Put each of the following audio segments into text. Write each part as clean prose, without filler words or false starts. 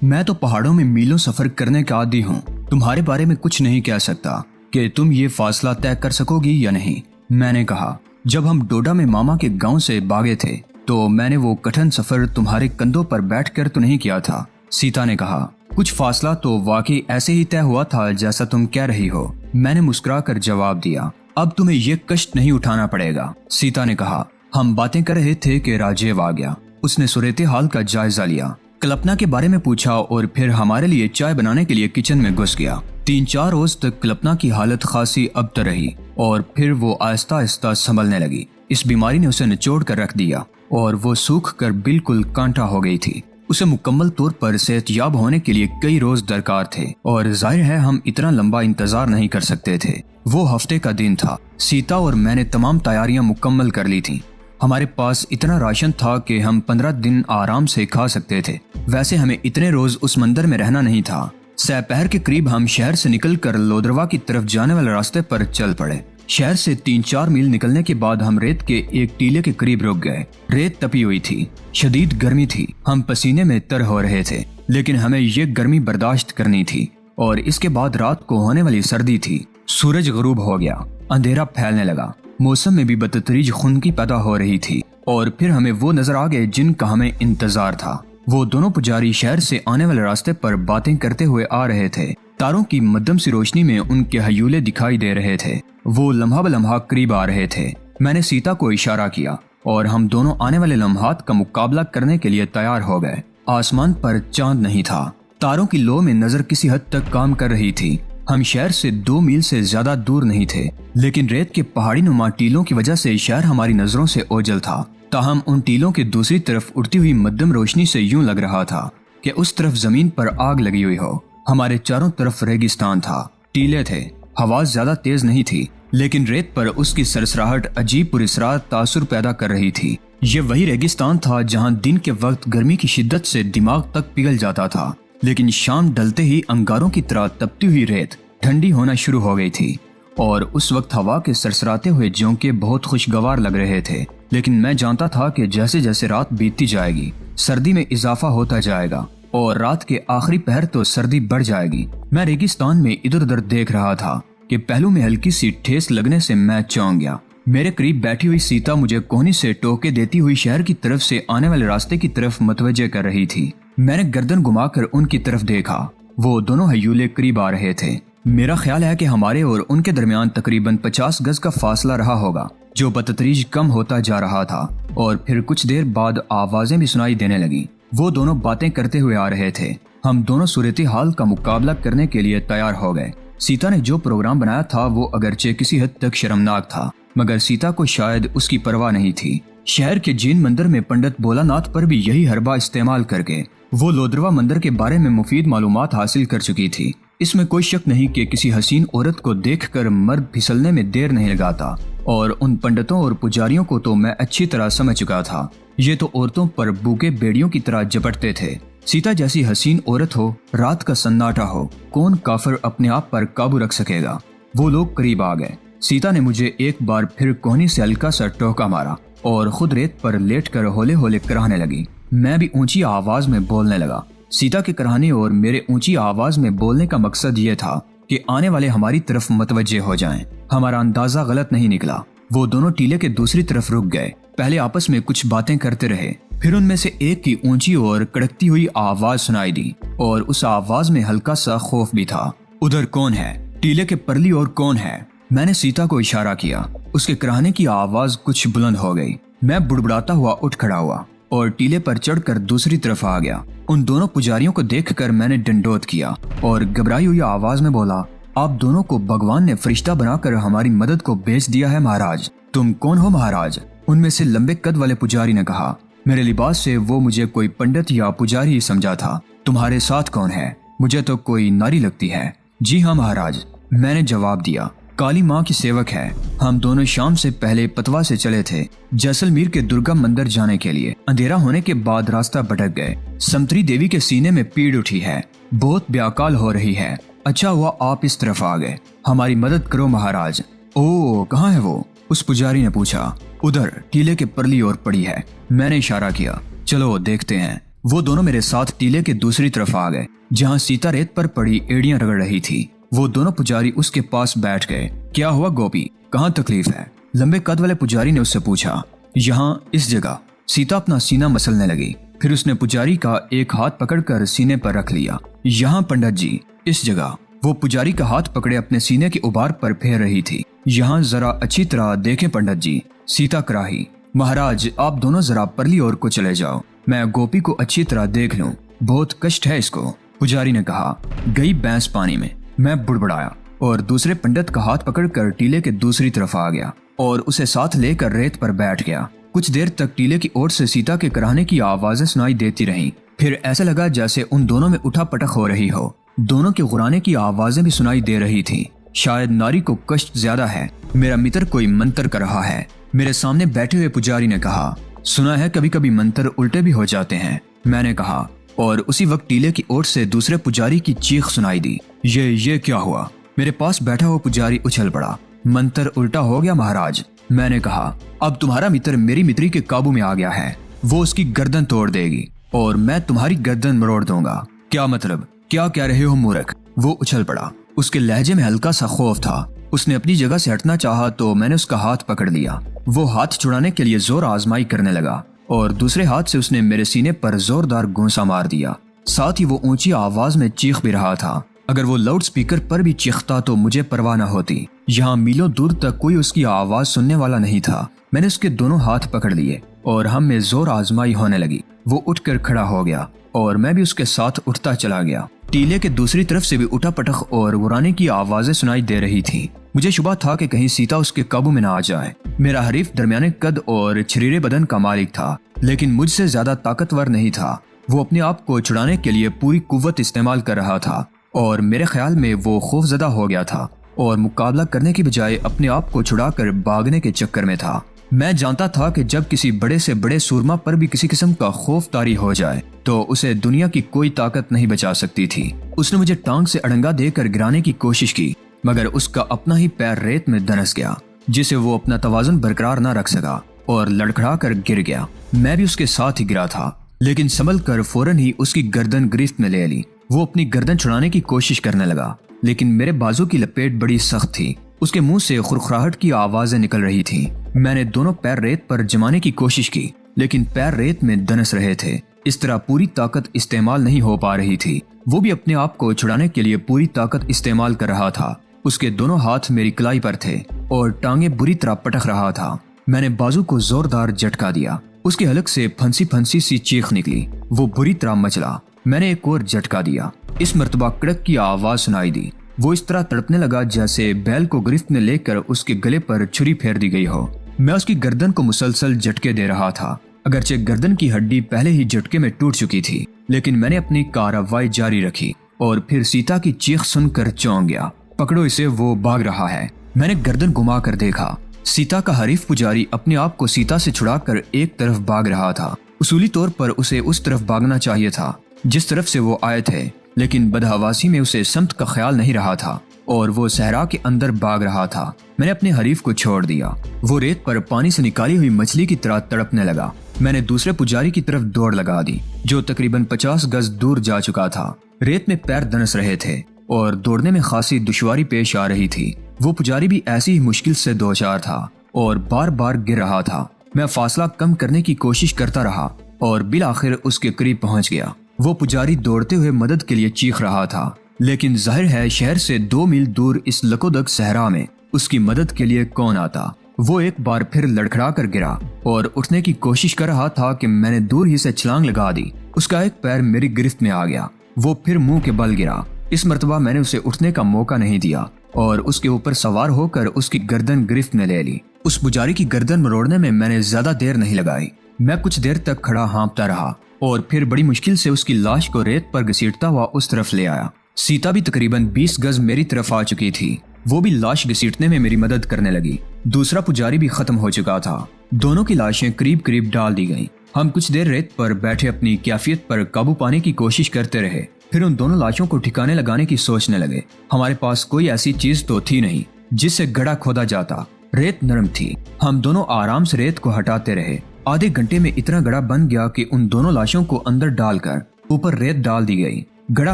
मैं तो पहाड़ों में मीलों सफर करने का आदी हूँ। तुम्हारे बारे में कुछ नहीं कह सकता कि तुम ये फासला तय कर सकोगी या नहीं। मैंने कहा, जब हम डोडा में मामा के गांव से भागे थे तो मैंने वो कठिन सफर तुम्हारे कंधों पर बैठकर तो नहीं किया था। सीता ने कहा, कुछ फासला तो वाकई ऐसे ही तय हुआ था जैसा तुम कह रही हो। मैंने मुस्कुराकर जवाब दिया, अब तुम्हें ये कष्ट नहीं उठाना पड़ेगा। सीता ने कहा, हम बातें कर रहे थे कि राजीव आ गया। उसने सूरत हाल का जायजा लिया, कल्पना के बारे में पूछा और फिर हमारे लिए चाय बनाने के लिए किचन में घुस गया। 3-4 रोज तक कल्पना की हालत खासी अबतर रही और फिर वो आहिस्ता आहिस्ता संभलने लगी। इस बीमारी ने उसे निचोड़ कर रख दिया और वो सूख कर बिल्कुल कांटा हो गई थी। उसे मुकम्मल तौर पर सेहतयाब होने के लिए कई रोज दरकार थे और जाहिर है हम इतना लंबा इंतजार नहीं कर सकते थे। वो हफ्ते का दिन था। सीता और मैंने तमाम तैयारियां मुकम्मल कर ली थी। हमारे पास इतना राशन था कि हम 15 दिन आराम से खा सकते थे। वैसे हमें इतने रोज उस मंदिर में रहना नहीं था। दोपहर के करीब हम शहर से निकलकर लोदरवा की तरफ जाने वाले रास्ते पर चल पड़े। शहर से 3-4 मील निकलने के बाद हम रेत के एक टीले के करीब रुक गए। रेत तपी हुई थी, शदीद गर्मी थी, हम पसीने में तर हो रहे थे, लेकिन हमें ये गर्मी बर्दाश्त करनी थी। और इसके बाद रात को होने वाली सर्दी थी। सूरज गरूब हो गया, अंधेरा फैलने लगा, मौसम में भी बदतरीज खुनकी पैदा हो रही थी। और फिर हमें वो नजर आ गए जिनका हमें इंतजार था। वो दोनों पुजारी शहर से आने वाले रास्ते पर बातें करते हुए आ रहे थे। तारों की मध्यम सी रोशनी में उनके हयूले दिखाई दे रहे थे। वो लम्हा ब लम्हा करीब आ रहे थे। मैंने सीता को इशारा किया और हम दोनों आने वाले लम्हात का मुकाबला करने के लिए तैयार हो गए। आसमान पर चांद नहीं था। तारों की लो में नजर किसी हद तक काम कर रही थी। हम शहर से 2 मील से ज्यादा दूर नहीं थे, लेकिन रेत के पहाड़ी नुमा टीलों की वजह से शहर हमारी नजरों से ओझल था। ताहम उन टीलों के दूसरी तरफ उड़ती हुई मध्यम रोशनी से यूं लग रहा था कि उस तरफ जमीन पर आग लगी हुई हो। हमारे चारों तरफ रेगिस्तान था, टीले थे, हवा ज्यादा तेज नहीं थी, लेकिन रेत पर उसकी सरसराहट अजीब पुरस्रार तासुर पैदा कर रही थी। ये वही रेगिस्तान था जहाँ दिन के वक्त गर्मी की शिद्दत से दिमाग तक पिघल जाता था, लेकिन शाम ढलते ही अंगारों की तरह तपती हुई रेत ठंडी होना शुरू हो गई थी। और उस वक्त हवा के सरसराते हुए झोंके बहुत खुशगवार लग रहे थे। लेकिन मैं जानता था कि जैसे जैसे रात बीतती जाएगी सर्दी में इजाफा होता जाएगा और रात के आखिरी पहर तो सर्दी बढ़ जाएगी। मैं रेगिस्तान में इधर उधर देख रहा था कि पहलू में हल्की सी ठेस लगने से मैं चौंक गया। मेरे करीब बैठी हुई सीता मुझे कोहनी से टोके देती हुई शहर की तरफ से आने वाले रास्ते की तरफ मतवज्जे कर रही थी। मैंने गर्दन घुमाकर उनकी तरफ देखा। वो दोनों हयूले करीब आ रहे थे। मेरा ख्याल है कि हमारे और उनके दरमियान तकरीबन 50 गज का फासला रहा होगा, जो बतदरीज कम होता जा रहा था। और फिर कुछ देर बाद आवाजें भी सुनाई देने लगी। वो दोनों बातें करते हुए आ रहे थे। हम दोनों सूरत हाल का मुकाबला करने के लिए तैयार हो गए। सीता ने जो प्रोग्राम बनाया था वो अगरचे किसी हद तक शर्मनाक था, मगर सीता को शायद उसकी परवाह नहीं थी। शहर के जैन मंदिर में पंडित भोलानाथ पर भी यही हरबा इस्तेमाल करके वो लोदरवा मंदिर के बारे में मुफीद मालूमात हासिल कर चुकी थी। इसमें कोई शक नहीं कि किसी हसीन औरत को देखकर मर्द फिसलने में देर नहीं लगाता। और उन पंडितों और पुजारियों को तो मैं अच्छी तरह समझ चुका था। ये तो औरतों पर बूके बेड़ियों की तरह झपटते थे। सीता जैसी हसीन औरत हो, रात का सन्नाटा हो, कौन काफिर अपने आप पर काबू रख सकेगा। वो लोग करीब आ गए। सीता ने मुझे एक बार फिर कोहनी से हल्का सा टोका मारा और खुद रेत पर लेटकर होले होले कराहने लगी। मैं भी ऊंची आवाज में बोलने लगा। सीता के कराहने और मेरे ऊंची आवाज में बोलने का मकसद ये था कि आने वाले हमारी तरफ मतवज्जे हो जाएं। हमारा अंदाजा गलत नहीं निकला। वो दोनों टीले के दूसरी तरफ रुक गए। पहले आपस में कुछ बातें करते रहे, फिर उनमें से एक की ऊंची और कड़कती हुई आवाज सुनाई दी और उस आवाज में हल्का सा खौफ भी था। उधर कौन है? टीले के परली और कौन है? मैंने सीता को इशारा किया। उसके कराहने की आवाज कुछ बुलंद हो गई। मैं बुड़बुड़ाता हुआ उठ खड़ा हुआ और टीले पर चढ़कर दूसरी तरफ आ गया। उन दोनों पुजारियों को देखकर मैंने डंडोत किया और घबराई हुई आवाज में बोला, आप दोनों को भगवान ने फरिश्ता बनाकर हमारी मदद को भेज दिया है महाराज। तुम कौन हो महाराज? उनमें से लंबे कद वाले पुजारी ने कहा। मेरे लिबास से वो मुझे कोई पंडित या पुजारी ही समझा था। तुम्हारे साथ कौन है? मुझे तो कोई नारी लगती है। जी हाँ महाराज, मैंने जवाब दिया। काली माँ की सेवक है। हम दोनों शाम से पहले पतवा से चले थे जैसलमेर के दुर्गा मंदिर जाने के लिए। अंधेरा होने के बाद रास्ता भटक गए। समत्री देवी के सीने में पीड़ उठी है, बहुत ब्याकाल हो रही है। अच्छा हुआ आप इस तरफ आ गए। हमारी मदद करो महाराज। ओ, कहाँ है वो? उस पुजारी ने पूछा। उधर टीले के परली ओर पड़ी है। मैंने इशारा किया। चलो देखते हैं। वो दोनों मेरे साथ टीले के दूसरी तरफ आ गए जहाँ सीता रेत पर पड़ी एड़ियां रगड़ रही थी। वो दोनों पुजारी उसके पास बैठ गए। क्या हुआ गोपी, कहाँ तकलीफ है? लंबे कद वाले पुजारी ने उससे पूछा। यहाँ, इस जगह। सीता अपना सीना मसलने लगी। फिर उसने पुजारी का एक हाथ पकड़कर सीने पर रख लिया। यहाँ पंडित जी, इस जगह। वो पुजारी का हाथ पकड़े अपने सीने के उबार पर फेर रही थी। यहाँ जरा अच्छी तरह देखें पंडित जी। सीता कराही। महाराज, आप दोनों जरा परली ओर को चले जाओ, मैं गोपी को अच्छी तरह देख लूं, बहुत कष्ट है इसको। पुजारी ने कहा। गई भैंस पानी में। मैं बुड़बड़ाया और दूसरे पंडित का हाथ पकड़कर टीले के दूसरी तरफ आ गया और उसे साथ लेकर रेत पर बैठ गया। कुछ देर तक टीले की ओर से सीता के कराहने की आवाजें सुनाई देती रहीं। फिर ऐसा लगा जैसे उन दोनों में उठा पटक हो रही हो। दोनों के गुराने की आवाजें भी सुनाई दे रही थी। शायद नारी को कष्ट ज्यादा है। मेरा मित्र कोई मंत्र कर रहा है। मेरे सामने बैठे हुए पुजारी ने कहा। सुना है कभी कभी मंत्र उल्टे भी हो जाते हैं, मैंने कहा। और उसी वक्त टीले की ओर से दूसरे पुजारी की चीख सुनाई दी। ये क्या हुआ? मेरे पास बैठा हुआ पुजारी उछल पड़ा। मंत्र उल्टा हो गया महाराज, मैंने कहा। अब तुम्हारा मित्र मेरी मित्री के काबू में आ गया है। वो उसकी गर्दन तोड़ देगी और मैं तुम्हारी गर्दन मरोड़ दूंगा। क्या मतलब? क्या कह रहे हो मूर्ख? वो उछल पड़ा। उसके लहजे में हल्का सा खौफ था। उसने अपनी जगह से हटना चाहा तो मैंने उसका हाथ पकड़ लिया। वो हाथ छुड़ाने के लिए जोर आजमाई करने लगा और दूसरे हाथ से उसने मेरे सीने पर जोरदार घूंसा मार दिया। साथ ही वो ऊंची आवाज में चीख भी रहा था। अगर वो लाउड स्पीकर पर भी चीखता तो मुझे परवाह न होती। यहाँ मीलों दूर तक कोई उसकी आवाज सुनने वाला नहीं था। मैंने उसके दोनों हाथ पकड़ लिए और हम में जोर आजमाई होने लगी। वो उठकर खड़ा हो गया और मैं भी उसके साथ उठता चला गया। टीले के दूसरी तरफ से भी उठा पटक और गुराने की आवाजें सुनाई दे रही थी। मुझे शुबा था कि कहीं सीता उसके काबू में न आ जाए। मेरा हरीफ दरमियाने कद और छरीरे बदन का मालिक था, लेकिन मुझसे ज्यादा ताकतवर नहीं था। वो अपने आप को छुड़ाने के लिए पूरी कुव्वत इस्तेमाल कर रहा था और मेरे ख्याल में वो खौफजदा हो गया था और मुकाबला करने की बजाय अपने आप को छुड़ाकर भागने के चक्कर में था। मैं जानता था कि जब किसी बड़े से बड़े सूरमा पर भी किसी किस्म का खौफ तारी हो जाए तो उसे दुनिया की कोई ताकत नहीं बचा सकती थी। उसने मुझे टांग से अड़ंगा देकर गिराने की कोशिश की, मगर उसका अपना ही पैर रेत में धंस गया, जिसे वो अपना तवाजुन बरकरार न रख सका और लड़खड़ा कर गिर गया। मैं भी उसके साथ ही गिरा था, लेकिन संभल कर फौरन ही उसकी गर्दन गिरफ्त में ले ली। वो अपनी गर्दन छुड़ाने की कोशिश करने लगा, लेकिन मेरे बाजू की लपेट बड़ी सख्त थी। उसके मुंह से खुरखराहट की आवाजें निकल रही थी। मैंने दोनों पैर रेत पर जमाने की कोशिश की, लेकिन पैर रेत में धंस रहे थे। इस तरह पूरी ताकत इस्तेमाल नहीं हो पा रही थी। वो भी अपने आप को छुड़ाने के लिए पूरी ताकत इस्तेमाल कर रहा था। उसके दोनों हाथ मेरी कलाई पर थे और टांगे बुरी तरह पटक रहा था। मैंने बाजू को जोरदार झटका दिया। उसके हलक से फंसी फंसी सी चीख निकली। वो बुरी तरह मचला। मैंने एक और झटका दिया। इस मर्तबा कड़क की आवाज सुनाई दी। वो इस तरह तड़पने लगा जैसे बैल को गिरफ्त में लेकर उसके गले पर छुरी फेर दी गई हो। मैं उसकी गर्दन को मुसलसल झटके दे रहा था। अगरचे गर्दन की हड्डी पहले ही झटके में टूट चुकी थी, लेकिन मैंने अपनी कार्रवाई जारी रखी और फिर सीता की चीख सुनकर चौंक गया। पकड़ो इसे, वो भाग रहा है। मैंने गर्दन घुमा कर देखा। सीता का हरीफ पुजारी अपने आप को सीता से छुड़ाकर एक तरफ भाग रहा था। उसूली तौर पर उसे उस तरफ भागना चाहिए था जिस तरफ से वो आए थे, लेकिन बदहवासी में उसे समत का ख्याल नहीं रहा था और वो सहरा के अंदर भाग रहा था। मैंने अपने हरीफ को छोड़ दिया। वो रेत पर पानी से निकाली हुई मछली की तरह तड़पने लगा। मैंने दूसरे पुजारी की तरफ दौड़ लगा दी, जो तकरीबन 50 गज दूर जा चुका था। रेत में पैर धंस रहे थे और दौड़ने में खासी दुश्वारी पेश आ रही थी। वो पुजारी भी ऐसी ही मुश्किल से दो चार था और बार बार गिर रहा था। मैं फासला कम करने की कोशिश करता रहा और बिल आखिर उसके करीब पहुंच गया। वो पुजारी दौड़ते हुए मदद के लिए चीख रहा था, लेकिन जाहिर है शहर से 2 मील दूर इस लकोदक सहरा में उसकी मदद के लिए कौन आता। वो एक बार फिर लड़खड़ा कर गिरा और उठने की कोशिश कर रहा था कि मैंने दूर ही से छलांग लगा दी। उसका एक पैर मेरी गिरफ्त में आ गया। वो फिर मुंह के बल गिरा। इस मर्तबा मैंने उसे उठने का मौका नहीं दिया और उसके ऊपर सवार होकर उसकी गर्दन गिरफ्त में ले ली। उस पुजारी की गर्दन मरोड़ने में मैंने ज्यादा देर नहीं लगाई। मैं कुछ देर तक खड़ा हाँफता रहा और फिर बड़ी मुश्किल से उसकी लाश को रेत पर घसीटता हुआ उस तरफ ले आया। सीता भी तकरीबन 20 गज मेरी तरफ आ चुकी थी। वो भी लाश घसीटने में मेरी मदद करने लगी। दूसरा पुजारी भी खत्म हो चुका था। दोनों की लाशें करीब करीब डाल दी गईं। हम कुछ देर रेत पर बैठे अपनी कैफियत पर काबू पाने की कोशिश करते रहे। फिर उन दोनों लाशों को ठिकाने लगाने की सोचने लगे। हमारे पास कोई ऐसी चीज तो थी नहीं जिससे गड्ढा खोदा जाता। रेत नरम थी। हम दोनों आराम से रेत को हटाते रहे आधे घंटे में इतना गड्ढा बन गया कि उन दोनों लाशों को अंदर डालकर ऊपर रेत डाल दी गई। गड्ढा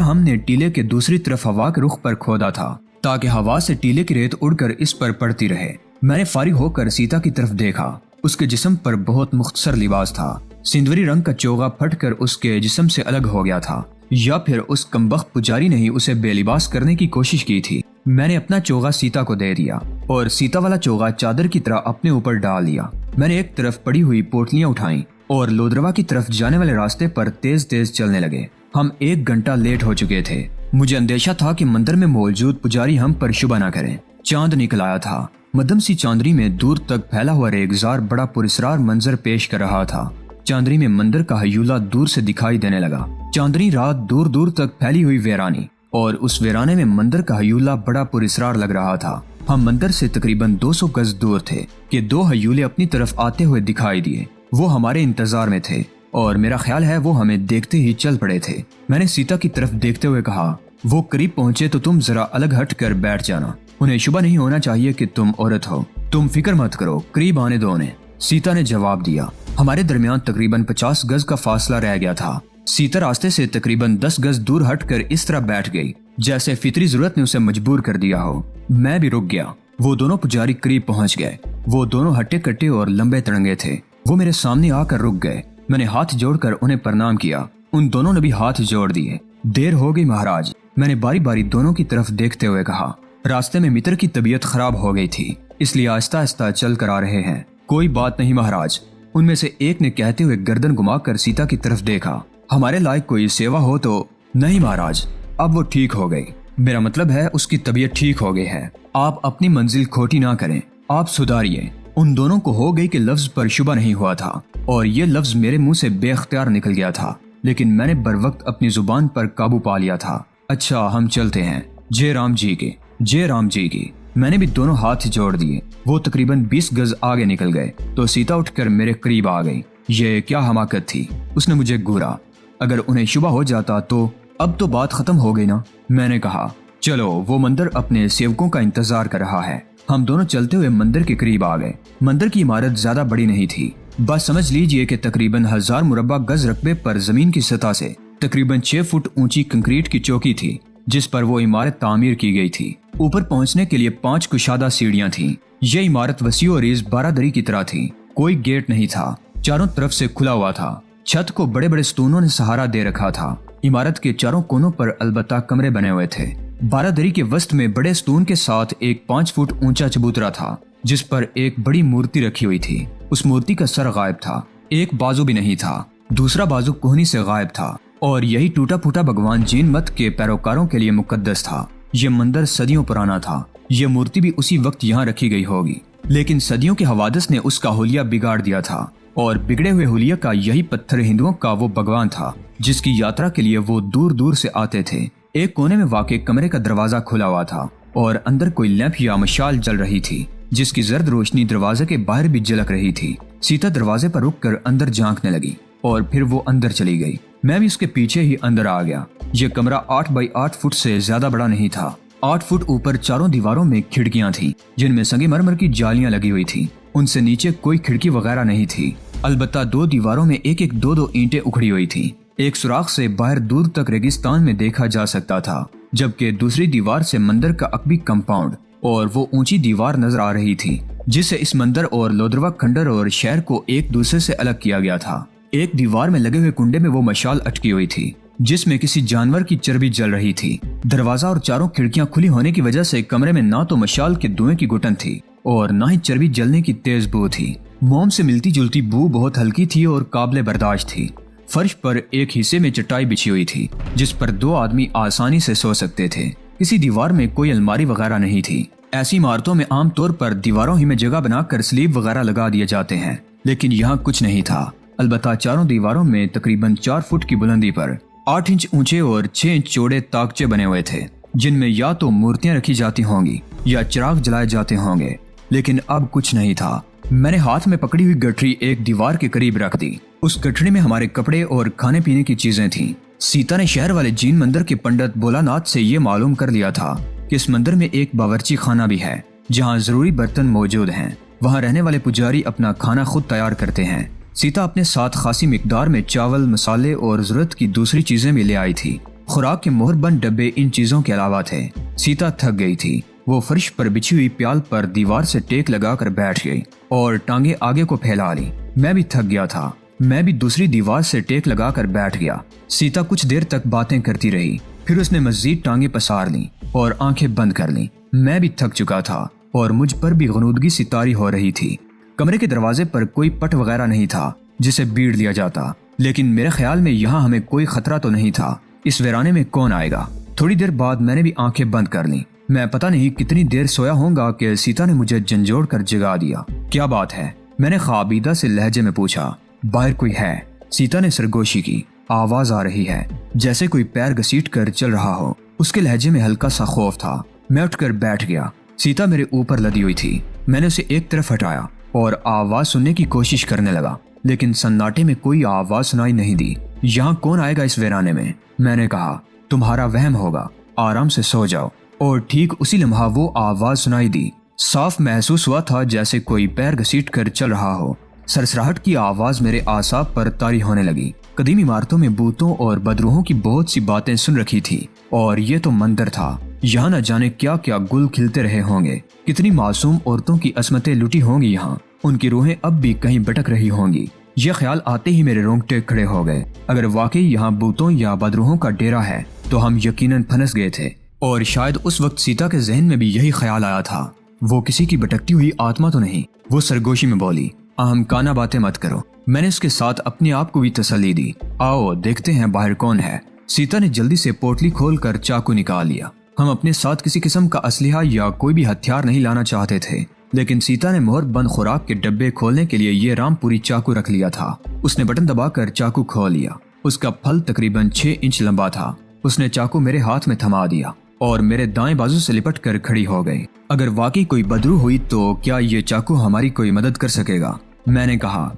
हमने टीले के दूसरी तरफ हवा के रुख पर खोदा था ताकि हवा से टीले की रेत उड़कर इस पर पड़ती रहे। मैंने फारिग होकर सीता की तरफ देखा। उसके जिस्म पर बहुत मुख्तसर लिबास था। सिंदूरी रंग का चोगा फटकर उसके जिस्म से अलग हो गया था, या फिर उस कमबख्त पुजारी ने ही उसे बेलिबास करने की कोशिश की थी। मैंने अपना चोगा सीता को दे दिया और सीता वाला चोगा चादर की तरह अपने ऊपर डाल दिया। मैंने एक तरफ पड़ी हुई पोटलियां उठाई और लोदरवा की तरफ जाने वाले रास्ते पर तेज तेज चलने लगे। हम 1 घंटा लेट हो चुके थे। मुझे अंदेशा था कि मंदिर में मौजूद पुजारी हम पर शुबा न करें। चांद निकल आया था। मध्यम सी चांदनी में दूर तक फैला हुआ रेगजार बड़ा पुरस्कार मंजर पेश कर रहा था। चांदनी में मंदिर का हयूला दूर से दिखाई देने लगा। चांदनी रात दूर दूर तक फैली हुई वीरानी, और उस वीराने में मंदिर का हयूला बड़ा पुरस्कार लग रहा था। हम मंदिर से तकरीबन 200 गज दूर थे कि 2 हयूले अपनी तरफ आते हुए दिखाई दिए। वो हमारे इंतजार में थे और मेरा ख्याल है वो हमें देखते ही चल पड़े थे। मैंने सीता की तरफ देखते हुए कहा, वो करीब पहुंचे तो तुम जरा अलग हट कर बैठ जाना। उन्हें शुबा नहीं होना चाहिए कि तुम औरत हो। तुम फिक्र मत करो, करीब आने दो उन्हें। सीता ने जवाब दिया। हमारे दरमियान तकरीबन 50 गज का फासला रह गया था। सीता रास्ते से तकरीबन 10 गज दूर हटकर इस तरह बैठ गई जैसे फितरी जरूरत ने उसे मजबूर कर दिया हो। मैं भी रुक गया। वो दोनों पुजारी करीब पहुंच गए। वो दोनों हट्टे कट्टे और लंबे तिरंगे थे। वो मेरे सामने आकर रुक गए। मैंने हाथ जोड़कर उन्हें प्रणाम किया। उन दोनों ने भी हाथ जोड़ दिए। देर हो गई महाराज, मैंने बारी बारी दोनों की तरफ देखते हुए कहा। रास्ते में मित्र की तबीयत खराब हो गई थी, इसलिए आहिस्ता आहिस्ता चल कर आ रहे हैं। कोई बात नहीं महाराज, उनमें से एक ने कहते हुए गर्दन घुमाकर सीता की तरफ देखा। हमारे लायक कोई सेवा हो तो? नहीं महाराज, अब वो ठीक हो गई। मेरा मतलब है उसकी तबीयत ठीक हो गई है। आप अपनी मंजिल खोटी ना करें, आप सुधारिए। उन दोनों को हो गई कि लफ्ज पर शुबा नहीं हुआ था और ये लफ्ज मेरे मुंह से बेख्तियार निकल गया था, लेकिन मैंने बर वक्त अपनी जुबान पर काबू पा लिया था। अच्छा, हम चलते हैं। जय राम जी की, जय राम जी की। मैंने भी दोनों हाथ जोड़ दिए। वो तकरीबन 20 गज आगे निकल गए तो सीता उठकर मेरे करीब आ गई। ये क्या हमाकत थी, उसने मुझे घूरा। अगर उन्हें शुबा हो जाता तो अब तो बात खत्म हो गई ना। मैंने कहा, चलो, वो मंदिर अपने सेवकों का इंतजार कर रहा है। हम दोनों चलते हुए मंदिर के करीब आ गए। मंदिर की इमारत ज्यादा बड़ी नहीं थी। बस समझ लीजिए कि तकरीबन 1000 मुरब्बा गज रकबे पर जमीन की सतह से तकरीबन 6 फुट ऊंची कंक्रीट की चौकी थी जिस पर वो इमारत तामीर की गई थी। ऊपर पहुंचने के लिए 5 कुशादा सीढ़ियां थीं। ये इमारत वसी और रीज 12 दरी की तरह थी। कोई गेट नहीं था, चारों तरफ से खुला हुआ था। छत को बड़े बड़े स्तूनों ने सहारा दे रखा था। इमारत के चारों कोनों पर अलबत्ता कमरे बने हुए थे। 12 दरी के वस्त में बड़े स्तून के साथ एक 5 फुट ऊंचा चबूतरा था जिस पर एक बड़ी मूर्ति रखी हुई थी। उस मूर्ति का सर गायब था, एक बाजू भी नहीं था, दूसरा बाजू कोहनी से गायब था और यही टूटा फूटा भगवान जैन मत के पैरोकारों के लिए मुकद्दस था। ये मंदिर सदियों पुराना था। ये मूर्ति भी उसी वक्त यहाँ रखी गई होगी, लेकिन सदियों के हवादिस ने उसका हुलिया बिगाड़ दिया था और बिगड़े हुए हुलिया का यही पत्थर हिंदुओं का वो भगवान था जिसकी यात्रा के लिए वो दूर दूर से आते थे। एक कोने में वाक़ई कमरे का दरवाजा खुला हुआ था और अंदर कोई लैंप या मशाल जल रही थी जिसकी जर्द रोशनी दरवाजे के बाहर भी झलक रही थी। सीता दरवाजे पर रुककर अंदर झांकने लगी और फिर वो अंदर चली गई। मैं भी उसके पीछे ही अंदर आ गया। ये कमरा 8 बाई 8 फुट से ज्यादा बड़ा नहीं था। 8 फुट ऊपर चारों दीवारों में खिड़कियां थीं जिनमें संगमरमर की जालियां लगी हुई थी। उनसे नीचे कोई खिड़की वगैरह नहीं थी। अलबत्ता 2 दीवारों में एक एक 2-2 ईंटें उखड़ी हुई थी। एक सुराख से बाहर दूर तक रेगिस्तान में देखा जा सकता था, जबकि दूसरी दीवार से मंदिर का अकबी कंपाउंड और वो ऊंची दीवार नजर आ रही थी जिससे इस मंदिर और लोदरवा खंडर और शहर को एक दूसरे से अलग किया गया था। एक दीवार में लगे हुए कुंडे में वो मशाल अटकी हुई थी जिसमें किसी जानवर की चर्बी जल रही थी। दरवाजा और चारों खिड़कियां खुली होने की वजह से कमरे में ना तो मशाल के धुएं की घुटन थी और ना ही चर्बी जलने की तेज बू थी। मोम से मिलती जुलती बू बहुत हल्की थी और काबिले बर्दाश्त थी। फर्श पर एक हिस्से में चटाई बिछी हुई थी जिस पर 2 आदमी आसानी से सो सकते थे। किसी दीवार में कोई अलमारी वगैरह नहीं थी। ऐसी इमारतों में आमतौर पर दीवारों ही में जगह बनाकर स्लीब वगैरह लगा दिए जाते हैं, लेकिन यहाँ कुछ नहीं था। अलबत्ता चारों दीवारों में तकरीबन 4 फुट की बुलंदी पर 8 इंच ऊंचे और 6 इंच चौड़े ताकचे बने हुए थे जिनमें या तो मूर्तियां रखी जाती होंगी या चिराग जलाए जाते होंगे, लेकिन अब कुछ नहीं था। मैंने हाथ में पकड़ी हुई गठरी एक दीवार के करीब रख दी। उस गठरी में हमारे कपड़े और खाने पीने की चीजें थीं। सीता ने शहर वाले जीन मंदिर के पंडित भोलानाथ से ये मालूम कर लिया था कि इस मंदिर में एक बावर्ची खाना भी है जहाँ जरूरी बर्तन मौजूद हैं। वहाँ रहने वाले पुजारी अपना खाना खुद तैयार करते हैं। सीता अपने साथ खासी मिकदार में चावल, मसाले और जरूरत की दूसरी चीजें भी ले आई थी। खुराक के मोहरबंद डब्बे इन चीजों के अलावा थे। सीता थक गई थी। वो फर्श पर बिछी हुई प्याल पर दीवार से टेक लगाकर बैठ गई और टांगे आगे को फैला ली। मैं भी थक गया था। मैं भी दूसरी दीवार से टेक लगाकर बैठ गया। सीता कुछ देर तक बातें करती रही, फिर उसने मजीद टांगे पसार ली और आंखें बंद कर ली। मैं भी थक चुका था और मुझ पर भी गनूदगी सी तारी हो रही थी। कमरे के दरवाजे पर कोई पट वगैरह नहीं था जिसे बीड़ लिया जाता, लेकिन मेरे ख्याल में यहाँ हमें कोई खतरा तो नहीं था। इस वीराने में कौन आएगा? थोड़ी देर बाद मैंने भी आंखें बंद कर ली। मैं पता नहीं कितनी देर सोया होऊंगा कि सीता ने मुझे झंझोड़ कर जगा दिया। क्या बात है? मैंने ख्वाबीदा से लहजे में पूछा। बाहर कोई है? सीता ने सरगोशी की। आवाज आ रही है जैसे कोई पैर घसीट कर चल रहा हो। उसके लहजे में हल्का सा खौफ था। मैं उठकर बैठ गया। सीता मेरे ऊपर लदी हुई थी। मैंने उसे एक तरफ हटाया और आवाज सुनने की कोशिश करने लगा, लेकिन सन्नाटे में कोई आवाज सुनाई नहीं दी। यहाँ कौन आएगा इस वीराने में? मैंने कहा। तुम्हारा वहम होगा, आराम से सो जाओ। और ठीक उसी लम्हा वो आवाज सुनाई दी। साफ महसूस हुआ था जैसे कोई पैर घसीट कर चल रहा हो। सरसराहट की आवाज मेरे आसाब पर तारी होने लगी। कदीम इमारतों में भूतों और बदरूहों की बहुत सी बातें सुन रखी थी, और ये तो मंदिर था। यहाँ न जाने क्या क्या गुल खिलते रहे होंगे। कितनी मासूम औरतों की असमतें लुटी होंगी यहाँ। उनकी रूहें अब भी कहीं भटक रही होंगी। ये ख्याल आते ही मेरे रोंगटे खड़े हो गए। अगर वाकई यहाँ भूतों या बदरूहों का डेरा है तो हम यकीनन फंस गए थे। और शायद उस वक्त सीता के जहन में भी यही ख्याल आया था। वो किसी की भटकती हुई आत्मा तो नहीं। वो सरगोशी में बोली, अहम काना बातें मत करो। मैंने उसके साथ अपने आप को भी तसल्ली दी। आओ देखते हैं बाहर कौन है। सीता ने जल्दी से पोटली खोलकर चाकू निकाल लिया। हम अपने साथ किसी किस्म का असलिहा या कोई भी हथियार नहीं लाना चाहते थे, लेकिन सीता ने मोहर बंद खुराक के डब्बे खोलने के लिए ये रामपुरी चाकू रख लिया था। उसने बटन दबाकर चाकू खोल लिया। उसका फल तकरीबन 6 इंच लंबा था। उसने चाकू मेरे हाथ में थमा दिया और मेरे दाएं बाजू से लिपट कर खड़ी हो गई। अगर वाकई कोई बदरू हुई तो क्या ये चाकू हमारी कोई मदद कर सकेगा? मैंने कहा।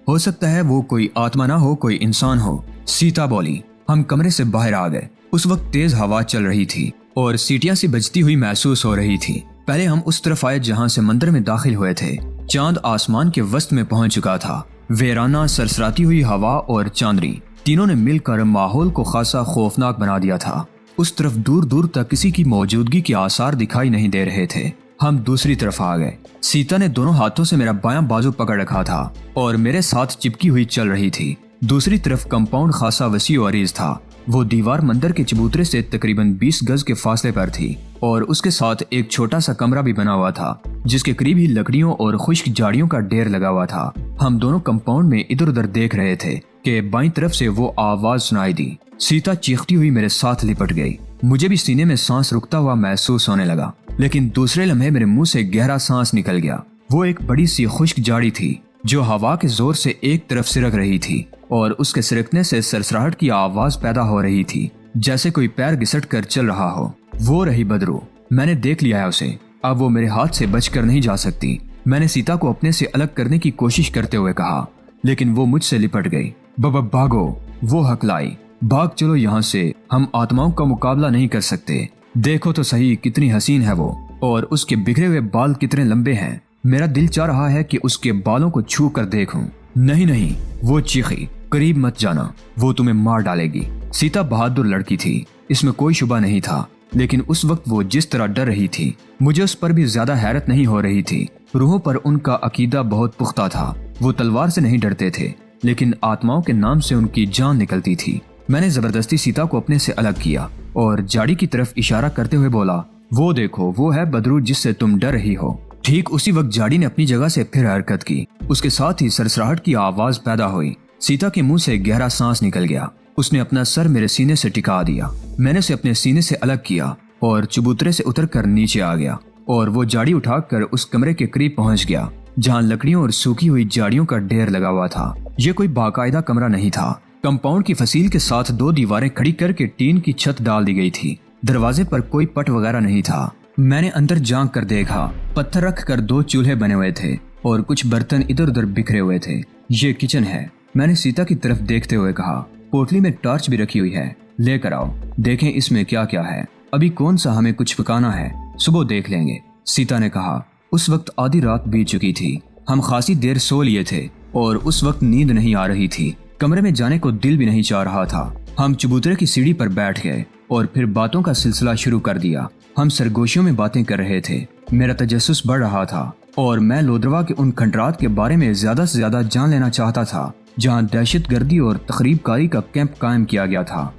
हो सकता है वो कोई आत्मा ना हो, कोई इंसान हो। सीता बोली। हम कमरे से बाहर आ गए। उस वक्त तेज हवा चल रही थी और सीटियां सी बजती हुई महसूस हो रही थी। पहले हम उस तरफ आए जहां से मंदिर में दाखिल हुए थे। चांद आसमान के वस्त में पहुंच चुका था। वीराना, सरसराती हुई हवा और चांदनी तीनों ने मिलकर माहौल को खासा खौफनाक बना दिया था। उस तरफ दूर दूर तक किसी की मौजूदगी के आसार दिखाई नहीं दे रहे थे। हम दूसरी तरफ आ गए। सीता ने दोनों हाथों से मेरा बायां बाजू पकड़ रखा था और मेरे साथ चिपकी हुई चल रही थी। दूसरी तरफ कंपाउंड खासा वसी और अरीज था। वो दीवार मंदिर के चबूतरे से तकरीबन 20 गज के फासले पर थी और उसके साथ एक छोटा सा कमरा भी बना हुआ था, जिसके करीब ही लकड़ियों और खुश्क झाड़ियों का ढेर लगा हुआ था। हम दोनों कंपाउंड में इधर उधर देख रहे थे कि बाईं तरफ से वो आवाज सुनाई दी। सीता चीखती हुई मेरे साथ लिपट गई। मुझे भी सीने में सांस रुकता हुआ महसूस होने लगा, लेकिन दूसरे लम्हे मेरे मुंह से गहरा सांस निकल गया। वो एक बड़ी सी खुश्क झाड़ी थी जो हवा के जोर से एक तरफ सिरक रही थी और उसके सिरकने से सरसराहट की आवाज पैदा हो रही थी, जैसे कोई पैर घिसट कर चल रहा हो। वो रही बदरू। मैंने देख लिया है उसे। अब वो मेरे हाथ से बचकर नहीं जा सकती। मैंने सीता को अपने से अलग करने की कोशिश करते हुए कहा, लेकिन वो मुझसे लिपट गई। भागो, वो हकलाई। भाग चलो यहाँ से। हम आत्माओं का मुकाबला नहीं कर सकते। देखो तो सही कितनी हसीन है वो, और उसके बिखरे हुए बाल कितने लंबे हैं। मेरा दिल चाह रहा है कि उसके बालों को छू कर देखूं। नहीं नहीं, वो चीखी, करीब मत जाना, वो तुम्हें मार डालेगी। सीता बहादुर लड़की थी, इसमें कोई शुबा नहीं था, लेकिन उस वक्त वो जिस तरह डर रही थी, मुझे उस पर भी ज्यादा हैरत नहीं हो रही थी। रूहों पर उनका अकीदा बहुत पुख्ता था। वो तलवार से नहीं डरते थे, लेकिन आत्माओं के नाम से उनकी जान निकलती थी। मैंने जबरदस्ती सीता को अपने से अलग किया और झाड़ी की तरफ इशारा करते हुए बोला, वो देखो, वो है बदरू जिससे तुम डर रही हो। ठीक उसी वक्त झाड़ी ने अपनी जगह से फिर हरकत की। उसके साथ ही सरसराहट की आवाज पैदा हुई। सीता के मुंह से गहरा सांस निकल गया। उसने अपना सर मेरे सीने से टिका दिया। मैंने उसे अपने सीने से अलग किया और चबूतरे से उतरकर नीचे आ गया और वो झाड़ी उठाकर उस कमरे के करीब पहुंच गया जहां लकड़ियों और सूखी हुई झाड़ियों का ढेर लगा हुआ था। ये कोई बाकायदा कमरा नहीं था। कंपाउंड की फसील के साथ 2 दीवारें खड़ी करके टीन की छत डाल दी गई थी। दरवाजे पर कोई पट वगैरह नहीं था। मैंने अंदर झांक कर देखा। पत्थर रख कर 2 चूल्हे बने हुए थे और कुछ बर्तन इधर उधर बिखरे हुए थे। ये किचन है, मैंने सीता की तरफ देखते हुए कहा। पोटली में टॉर्च भी रखी हुई है, लेकर आओ, देखें इसमें क्या क्या है। अभी कौन सा हमें कुछ पकाना है, सुबह देख लेंगे, सीता ने कहा। उस वक्त आधी रात बीत चुकी थी। हम खासी देर सो लिए थे और उस वक्त नींद नहीं आ रही थी। कमरे में जाने को दिल भी नहीं चाह रहा था। हम चबूतरे की सीढ़ी पर बैठ गए और फिर बातों का सिलसिला शुरू कर दिया। हम सरगोशियों में बातें कर रहे थे। मेरा तजस्सुस बढ़ रहा था और मैं लोदरवा के उन खंडरात के बारे में ज्यादा से ज्यादा जान लेना चाहता था जहां दहशतगर्दी और तखरीबकारी का कैंप कायम किया गया था।